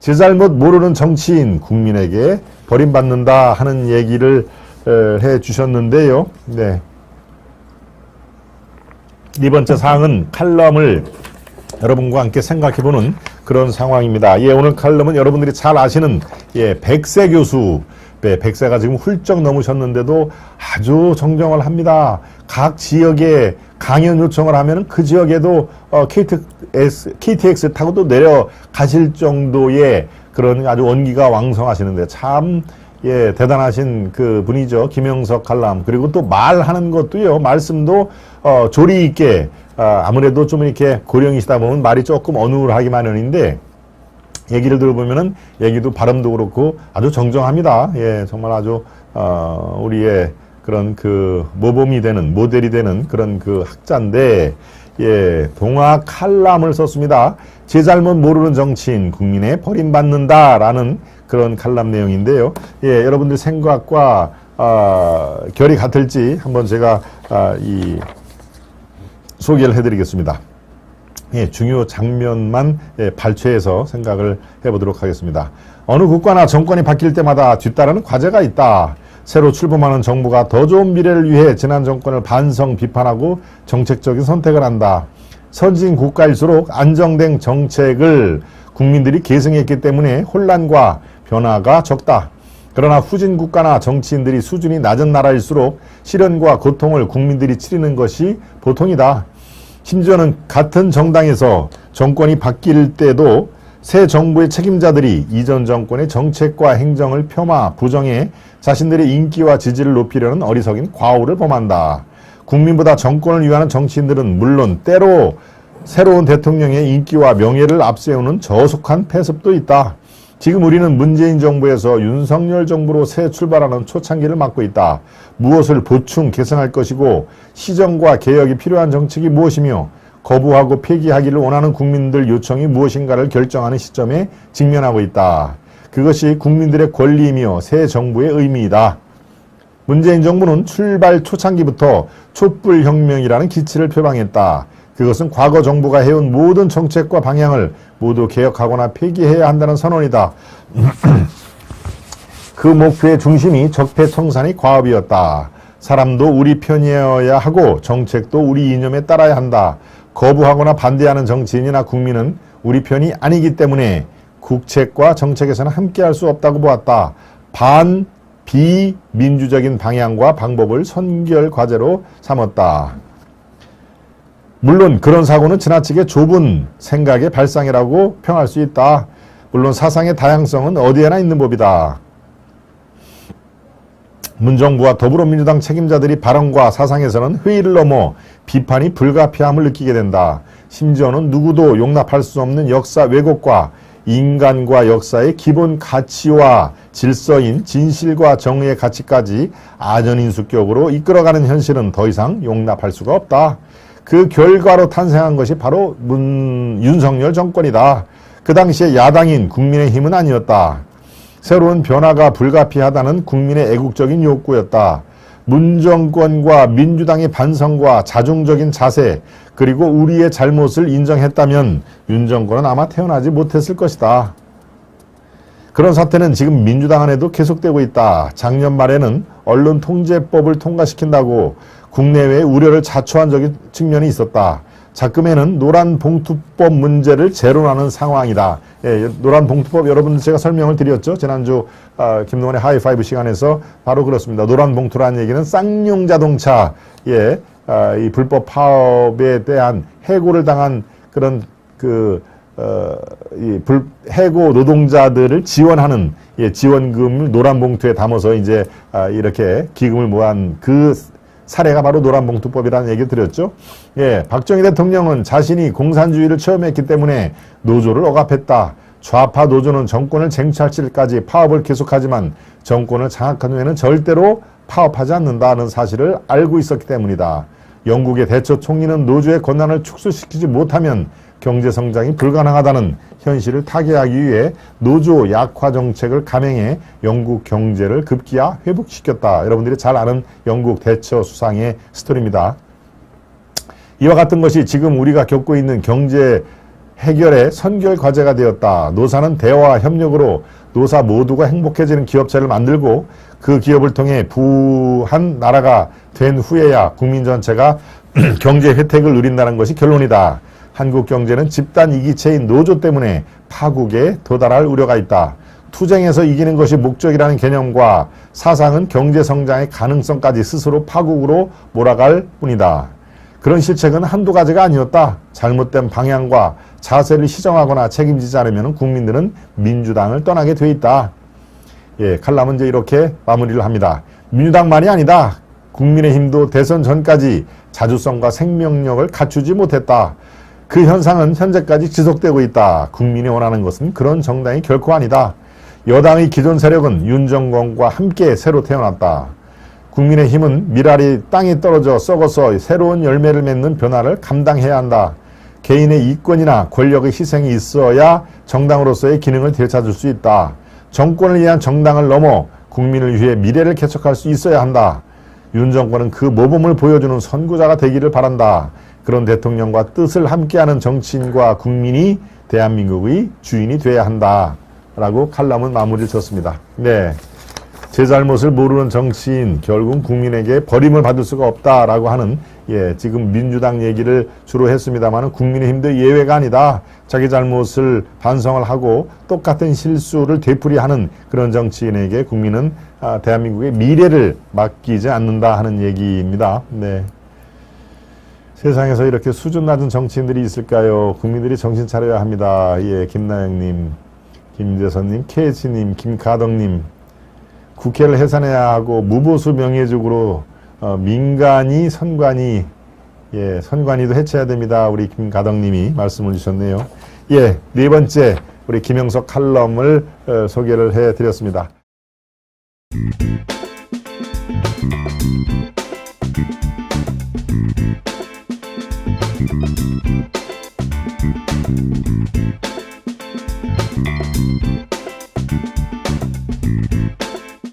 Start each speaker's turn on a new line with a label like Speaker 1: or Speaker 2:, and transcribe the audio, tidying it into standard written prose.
Speaker 1: 제 잘못 모르는 정치인 국민에게 버림받는다 하는 얘기를 해 주셨는데요. 네. 네 번째 사항은 칼럼을 여러분과 함께 생각해보는 그런 상황입니다. 예, 오늘 칼럼은 여러분들이 잘 아시는 백세 교수, 백세가 지금 훌쩍 넘으셨는데도 아주 정정을 합니다. 각 지역에 강연 요청을 하면 그 지역에도 KTX 타고도 내려가실 정도의 그런 아주 원기가 왕성하시는데 참 대단하신 그 분이죠. 김영석 칼럼. 그리고 또 말하는 것도요, 말씀도 조리 있게, 아무래도 좀 이렇게 고령이시다 보면 말이 조금 어눌하기 마련인데, 얘기를 들어보면은 얘기도 발음도 그렇고 아주 정정합니다. 예, 정말 아주 우리의 그런 그 모범이 되는, 모델이 되는 그런 그 학자인데, 예, 동화 칼럼을 썼습니다. 제 잘못 모르는 정치인 국민에 버림받는다라는 그런 칼럼 내용인데요. 예, 여러분들 생각과 결이 같을지 한번 제가 소개를 해드리겠습니다. 예, 중요 장면만 발췌해서 생각을 해보도록 하겠습니다. 어느 국가나 정권이 바뀔 때마다 뒤따르는 과제가 있다. 새로 출범하는 정부가 더 좋은 미래를 위해 지난 정권을 반성, 비판하고 정책적인 선택을 한다. 선진 국가일수록 안정된 정책을 국민들이 계승했기 때문에 혼란과 변화가 적다. 그러나 후진 국가나 정치인들이 수준이 낮은 나라일수록 시련과 고통을 국민들이 치르는 것이 보통이다. 심지어는 같은 정당에서 정권이 바뀔 때도 새 정부의 책임자들이 이전 정권의 정책과 행정을 폄하, 부정해 자신들의 인기와 지지를 높이려는 어리석인 과오를 범한다. 국민보다 정권을 위하는 정치인들은 물론 때로 새로운 대통령의 인기와 명예를 앞세우는 저속한 패습도 있다. 지금 우리는 문재인 정부에서 윤석열 정부로 새 출발하는 초창기를 맞고 있다. 무엇을 보충 개선할 것이고 시정과 개혁이 필요한 정책이 무엇이며 거부하고 폐기하기를 원하는 국민들 요청이 무엇인가를 결정하는 시점에 직면하고 있다. 그것이 국민들의 권리이며 새 정부의 의미이다. 문재인 정부는 출발 초창기부터 촛불혁명이라는 기치를 표방했다. 그것은 과거 정부가 해온 모든 정책과 방향을 모두 개혁하거나 폐기해야 한다는 선언이다. 그 목표의 중심이 적폐청산의 과업이었다. 사람도 우리 편이어야 하고 정책도 우리 이념에 따라야 한다. 거부하거나 반대하는 정치인이나 국민은 우리 편이 아니기 때문에 국책과 정책에서는 함께할 수 없다고 보았다. 비민주적인 방향과 방법을 선결 과제로 삼았다. 물론 그런 사고는 지나치게 좁은 생각의 발상이라고 평할 수 있다. 물론 사상의 다양성은 어디에나 있는 법이다. 문정부와 더불어민주당 책임자들이 발언과 사상에서는 회의를 넘어 비판이 불가피함을 느끼게 된다. 심지어는 누구도 용납할 수 없는 역사 왜곡과 인간과 역사의 기본 가치와 질서인 진실과 정의의 가치까지 아전인수격으로 이끌어가는 현실은 더 이상 용납할 수가 없다. 그 결과로 탄생한 것이 바로 윤석열 정권이다. 그 당시에 야당인 국민의힘은 아니었다. 새로운 변화가 불가피하다는 국민의 애국적인 욕구였다. 문정권과 민주당의 반성과 자중적인 자세 그리고 우리의 잘못을 인정했다면 윤 정권은 아마 태어나지 못했을 것이다. 그런 사태는 지금 민주당 안에도 계속되고 있다. 작년 말에는 언론통제법을 통과시킨다고 국내외의 우려를 자초한 측면이 있었다. 작금에는 노란봉투법 문제를 제로하는 상황이다. 예, 노란봉투법 여러분 제가 설명을 드렸죠. 지난주 김동완의 하이파이브 시간에서 바로 그렇습니다. 노란봉투라는 얘기는 쌍용 자동차의 이 불법 파업에 대한 해고를 당한 그런 해고 노동자들을 지원하는 지원금을 노란봉투에 담아서 이제 이렇게 기금을 모은 그 사례가 바로 노란봉투법이라는 얘기를 드렸죠. 예, 박정희 대통령은 자신이 공산주의를 체험했기 때문에 노조를 억압했다. 좌파 노조는 정권을 쟁취할지까지 파업을 계속하지만 정권을 장악한 후에는 절대로 파업하지 않는다는 사실을 알고 있었기 때문이다. 영국의 대처 총리는 노조의 권한을 축소시키지 못하면 경제성장이 불가능하다는 현실을 타개하기 위해 노조 약화 정책을 감행해 영국 경제를 급기야 회복시켰다. 여러분들이 잘 아는 영국 대처 수상의 스토리입니다. 이와 같은 것이 지금 우리가 겪고 있는 경제 해결의 선결 과제가 되었다. 노사는 대화와 협력으로 노사 모두가 행복해지는 기업체를 만들고 그 기업을 통해 부한 나라가 된 후에야 국민 전체가 경제 혜택을 누린다는 것이 결론이다. 한국 경제는 집단 이기체인 노조 때문에 파국에 도달할 우려가 있다. 투쟁에서 이기는 것이 목적이라는 개념과 사상은 경제 성장의 가능성까지 스스로 파국으로 몰아갈 뿐이다. 그런 실책은 한두 가지가 아니었다. 잘못된 방향과 자세를 시정하거나 책임지지 않으면 국민들은 민주당을 떠나게 돼 있다. 예, 칼럼은 이제 이렇게 마무리를 합니다. 민주당만이 아니다. 국민의힘도 대선 전까지 자주성과 생명력을 갖추지 못했다. 그 현상은 현재까지 지속되고 있다. 국민이 원하는 것은 그런 정당이 결코 아니다. 여당의 기존 세력은 윤정권과 함께 새로 태어났다. 국민의힘은 미랄이 땅에 떨어져 썩어서 새로운 열매를 맺는 변화를 감당해야 한다. 개인의 이권이나 권력의 희생이 있어야 정당으로서의 기능을 되찾을 수 있다. 정권을 위한 정당을 넘어 국민을 위해 미래를 개척할 수 있어야 한다. 윤 정권은 그 모범을 보여주는 선구자가 되기를 바란다. 그런 대통령과 뜻을 함께하는 정치인과 국민이 대한민국의 주인이 돼야 한다. 라고 칼럼은 마무리를 졌습니다. 네. 제 잘못을 모르는 정치인, 결국 국민에게 버림을 받을 수가 없다라고 하는, 지금 민주당 얘기를 주로 했습니다만 국민의힘도 예외가 아니다. 자기 잘못을 반성을 하고 똑같은 실수를 되풀이하는 그런 정치인에게 국민은 대한민국의 미래를 맡기지 않는다 하는 얘기입니다. 네. 세상에서 이렇게 수준 낮은 정치인들이 있을까요? 국민들이 정신 차려야 합니다. 예, 김나영님, 김대선님, KH님, 김가덕님. 국회를 해산해야 하고 무보수 명예적으로 민간이 선관위, 선관위도 해체해야 됩니다. 우리 김가덕님이 말씀을 주셨네요. 예, 네 번째 우리 김영석 칼럼을 소개를 해드렸습니다.